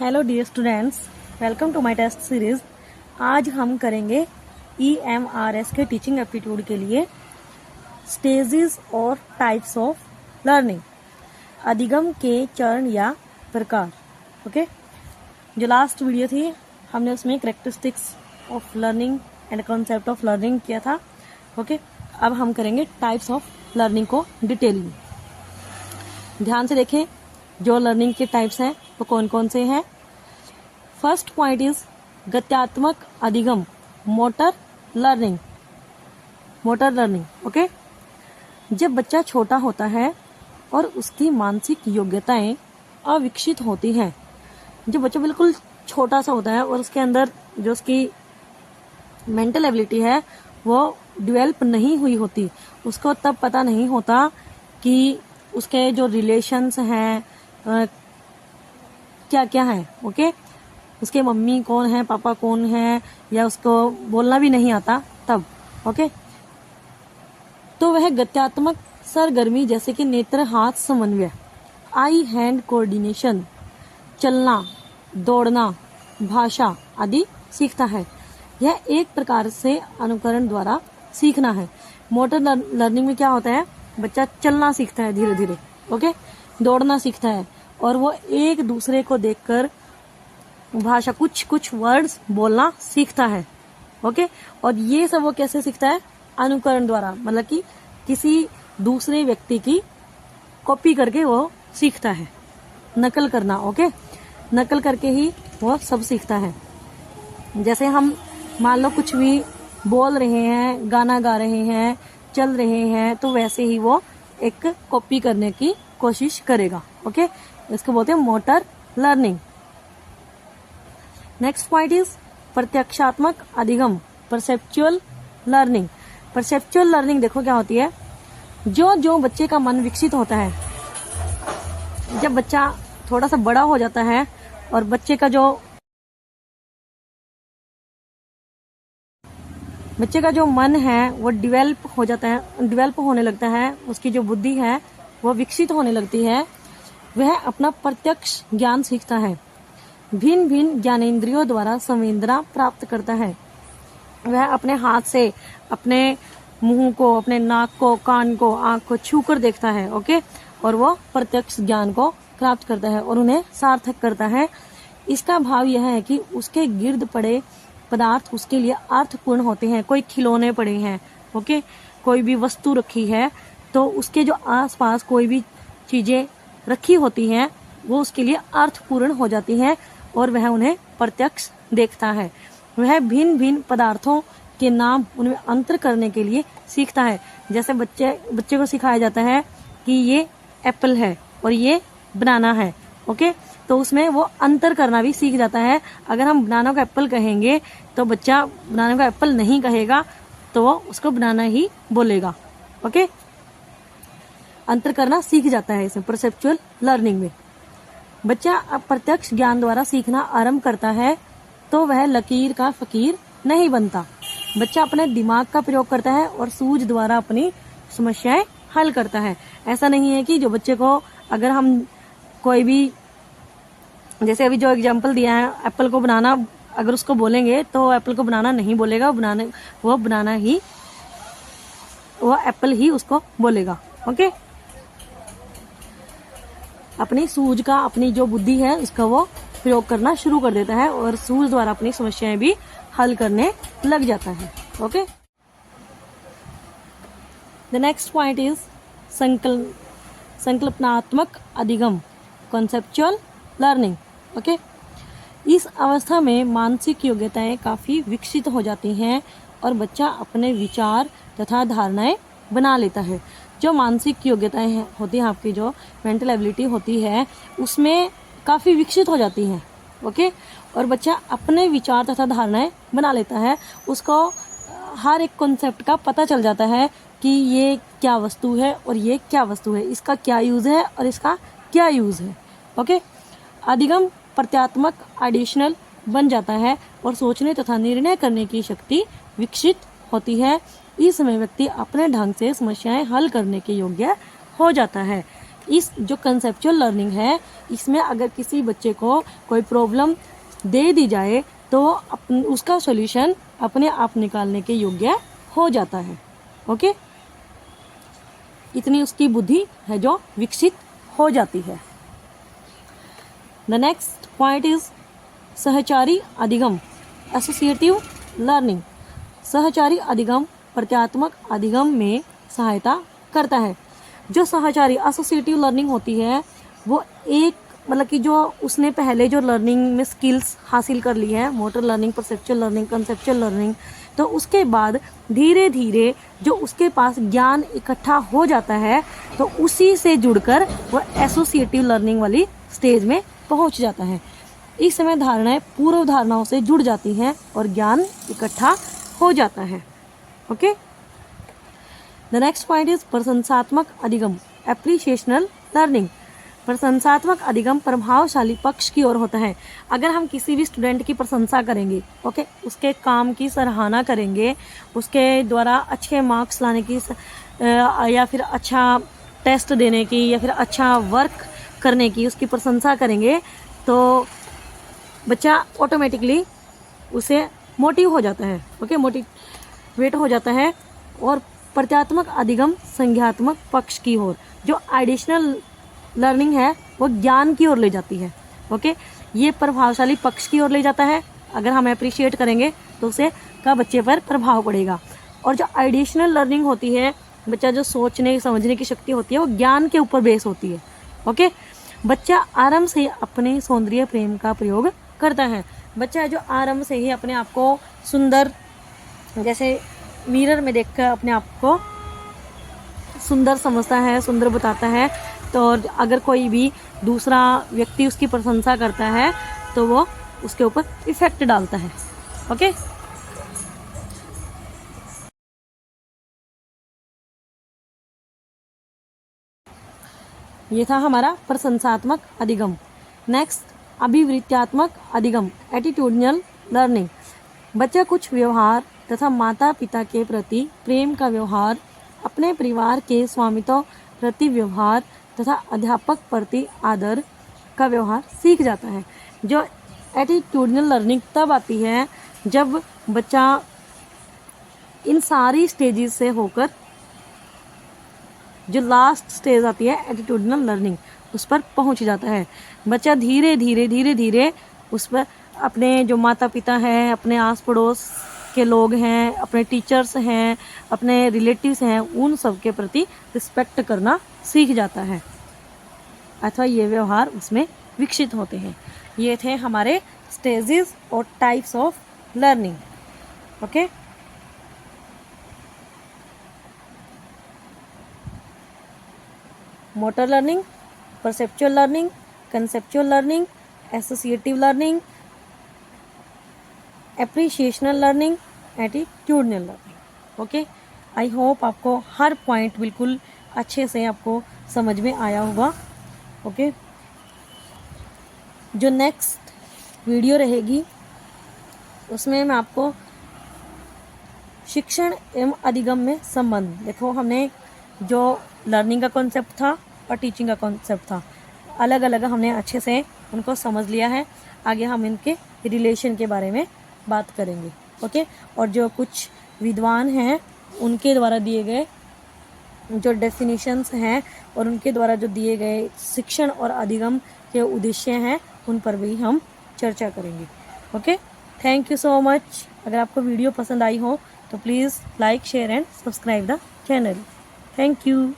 Hello dear students, welcome to my test series. आज हम करेंगे EMRS के टीचिंग एप्टीट्यूड के लिए स्टेजेस और टाइप्स ऑफ लर्निंग, अधिगम के चरण या प्रकार। ओके, जो लास्ट वीडियो थी हमने उसमें characteristics of learning and concept of learning किया था। ओके, अब हम करेंगे टाइप्स ऑफ लर्निंग को डिटेल में। ध्यान से देखें, जो लर्निंग के टाइप्स हैं वो कौन कौन से हैं। फर्स्ट पॉइंट इज गत्यात्मक अधिगम, motor learning. Motor learning, okay. जब बच्चा छोटा होता है और उसकी मानसिक योग्यताएं अविकसित होती हैं, जब बच्चा बिल्कुल छोटा सा होता है और उसके अंदर जो उसकी मेंटल एबिलिटी है वो डेवलप नहीं हुई होती, उसको तब पता नहीं होता कि उसके जो रिलेशंस हैं क्या क्या है। ओके, उसके मम्मी कौन है, पापा कौन है, या उसको बोलना भी नहीं आता तब। ओके, तो वह गत्यात्मक सरगर्मी जैसे कि नेत्र हाथ समन्वय, आई हैंड कोऑर्डिनेशन, चलना, दौड़ना, भाषा आदि सीखता है। यह एक प्रकार से अनुकरण द्वारा सीखना है। मोटर लर्निंग में क्या होता है, बच्चा चलना सीखता है धीरे धीरे, ओके, दौड़ना सीखता है और वो एक दूसरे को देखकर भाषा कुछ वर्ड्स बोलना सीखता है। ओके, और ये सब वो कैसे सीखता है, अनुकरण द्वारा, मतलब कि किसी दूसरे व्यक्ति की कॉपी करके वो सीखता है, नकल करना। ओके, नकल करके ही वो सब सीखता है। जैसे हम मान लो कुछ भी बोल रहे हैं, गाना गा रहे हैं, चल रहे हैं, तो वैसे ही वो एक कॉपी करने की कोशिश करेगा। ओके, इसको बोलते हैं motor learning. Next point is प्रत्यक्षात्मक अधिगम, परसेप्चुअल लर्निंग। परसेप्चुअल लर्निंग देखो क्या होती है, जो बच्चे का मन विकसित होता है, जब बच्चा थोड़ा सा बड़ा हो जाता है और बच्चे का जो मन है वो डेवलप हो जाता है, डेवलप होने लगता है, उसकी जो बुद्धि है वो विकसित होने लगती है, वह अपना प्रत्यक्ष ज्ञान सीखता है, भिन्न भिन्न ज्ञानेंद्रियों द्वारा संवेदना प्राप्त करता है। वह अपने हाथ से अपने मुंह को, अपने नाक को, कान को, आंख को छू कर देखता है। ओके, और वो प्रत्यक्ष ज्ञान को प्राप्त करता है और उन्हें सार्थक करता है। इसका भाव यह है कि उसके गिर्द पड़े पदार्थ उसके लिए अर्थपूर्ण होते हैं। कोई खिलौने पड़े हैं, ओके, कोई भी वस्तु रखी है, तो उसके जो आसपास कोई भी चीजें रखी होती हैं वो उसके लिए अर्थपूर्ण हो जाती हैं और वह उन्हें प्रत्यक्ष देखता है। वह भिन्न भिन्न पदार्थों के नाम उनमें अंतर करने के लिए सीखता है। जैसे बच्चे को सिखाया जाता है कि ये एप्पल है और ये बनाना है। ओके, तो उसमें वो अंतर करना भी सीख जाता है। अगर हम बनाना को एप्पल कहेंगे तो बच्चा बनाना को एप्पल नहीं कहेगा, तो वो उसको बनाना ही बोलेगा। ओके, अंतर करना सीख जाता है इसमें परसेप्चुअल लर्निंग में। बच्चा अब प्रत्यक्ष ज्ञान द्वारा सीखना आरंभ करता है तो वह लकीर का फकीर नहीं बनता। बच्चा अपने दिमाग का प्रयोग करता है और सूझ द्वारा अपनी समस्याएं हल करता है। ऐसा नहीं है कि जो बच्चे को, अगर हम कोई भी, जैसे अभी जो एग्जाम्पल दिया है एप्पल को बनाना, अगर उसको बोलेंगे तो एप्पल को बनाना नहीं बोलेगा, वो एप्पल ही उसको बोलेगा। ओके, अपनी सूझ का, अपनी जो बुद्धि है उसका वो प्रयोग करना शुरू कर देता है और सूझ द्वारा अपनी समस्याएं भी हल करने लग जाता है। Okay, the next point is संकल्पनात्मक अधिगम, कॉन्सेप्चुअल लर्निंग। ओके, इस अवस्था में मानसिक योग्यताएं काफी विकसित हो जाती हैं और बच्चा अपने विचार तथा धारणाएं बना लेता है। जो मानसिक योग्यताएं होती हैं, आपकी जो मेंटल एबिलिटी होती है, उसमें काफी विकसित हो जाती हैं। ओके, और बच्चा अपने विचार तथा धारणाएं बना लेता है। उसको हर एक कॉन्सेप्ट का पता चल जाता है कि ये क्या वस्तु है और ये क्या वस्तु है, इसका क्या यूज है और इसका क्या यूज है। ओके, अधिगम प्रत्यात्मक एडिशनल बन जाता है और सोचने तथा निर्णय करने की शक्ति विकसित होती है। इस समय व्यक्ति अपने ढंग से समस्याएं हल करने के योग्य हो जाता है। इस जो कंसेप्चुअल लर्निंग है, इसमें अगर किसी बच्चे को कोई प्रॉब्लम दे दी जाए तो उसका सॉल्यूशन अपने आप निकालने के योग्य हो जाता है। ओके, इतनी उसकी बुद्धि है जो विकसित हो जाती है। द नेक्स्ट पॉइंट इज सहचारी अधिगम, एसोसिएटिव लर्निंग। सहचारी अधिगम प्रत्यात्मक अधिगम में सहायता करता है। जो सहचारी एसोसिएटिव लर्निंग होती है वो एक मतलब कि जो उसने पहले जो लर्निंग में स्किल्स हासिल कर ली है, motor learning, perceptual learning, conceptual learning, तो उसके बाद धीरे धीरे जो उसके पास ज्ञान इकट्ठा हो जाता है तो उसी से जुड़कर वो एसोसिएटिव लर्निंग वाली स्टेज में पहुंच जाता है। इस समय धारणाएं पूर्व धारणाओं से जुड़ जाती हैं और ज्ञान इकट्ठा हो जाता है। Okay, the next point is प्रशंसात्मक अधिगम, एप्रिशिएशनल लर्निंग। प्रशंसात्मक अधिगम प्रभावशाली पक्ष की ओर होता है। अगर हम किसी भी स्टूडेंट की प्रशंसा करेंगे, ओके, उसके काम की सराहना करेंगे, उसके द्वारा अच्छे मार्क्स लाने की या फिर अच्छा टेस्ट देने की या फिर अच्छा वर्क करने की उसकी प्रशंसा करेंगे तो बच्चा ऑटोमेटिकली उसे मोटिव हो जाता है। ओके, मोटिवेट हो जाता है और प्रत्यात्मक अधिगम संज्ञात्मक पक्ष की ओर, जो एडिशनल लर्निंग है वो ज्ञान की ओर ले जाती है। ओके, ये प्रभावशाली पक्ष की ओर ले जाता है। अगर हम अप्रिशिएट करेंगे तो उसे का बच्चे पर प्रभाव पड़ेगा। और जो एडिशनल लर्निंग होती है, बच्चा जो सोचने समझने की शक्ति होती है वो ज्ञान के ऊपर बेस होती है। ओके, बच्चा आरंभ से अपने सौंदर्य प्रेम का प्रयोग करता है। बच्चा जो आरंभ से ही अपने आप को सुंदर, जैसे मिरर में देखकर अपने आप को सुंदर समझता है, सुंदर बताता है, तो अगर कोई भी दूसरा व्यक्ति उसकी प्रशंसा करता है तो वो उसके ऊपर इफेक्ट डालता है। ओके, ये था हमारा प्रशंसात्मक अधिगम। नेक्स्ट, अभिवृत्त्यात्मक अधिगम, एटीट्यूडनल लर्निंग। बच्चा कुछ व्यवहार तथा माता पिता के प्रति प्रेम का व्यवहार, अपने परिवार के स्वामित्व प्रति व्यवहार तथा अध्यापक प्रति आदर का व्यवहार सीख जाता है। जो एटीट्यूडनल लर्निंग तब आती है जब बच्चा इन सारी स्टेजेस से होकर जो लास्ट स्टेज आती है एटीट्यूडनल लर्निंग, उस पर पहुंच जाता है। बच्चा धीरे धीरे उस पर अपने जो माता पिता हैं, अपने आस पड़ोस के लोग हैं, अपने टीचर्स हैं, अपने रिलेटिव्स हैं, उन सब के प्रति रिस्पेक्ट करना सीख जाता है अथवा ये व्यवहार उसमें विकसित होते हैं। ये थे हमारे स्टेजेस और types of learning. Okay, motor learning, perceptual learning, conceptual learning, associative learning, appreciational learning, attitudinal learning. Okay, I hope आपको हर पॉइंट बिल्कुल अच्छे से आपको समझ में आया होगा। ओके, जो नेक्स्ट वीडियो रहेगी उसमें मैं आपको शिक्षण एवं अधिगम में संबंध, देखो हमने जो लर्निंग का कॉन्सेप्ट था और टीचिंग का कॉन्सेप्ट था, अलग अलग हमने अच्छे से उनको समझ लिया है। आगे हम इनके रिलेशन के बारे में बात करेंगे। ओके, और जो कुछ विद्वान हैं उनके द्वारा दिए गए जो डेफिनेशंस हैं और उनके द्वारा जो दिए गए शिक्षण और अधिगम के उद्देश्य हैं उन पर भी हम चर्चा करेंगे। Okay, thank you so much. अगर आपको वीडियो पसंद आई हो तो please like, share and subscribe the channel. Thank you.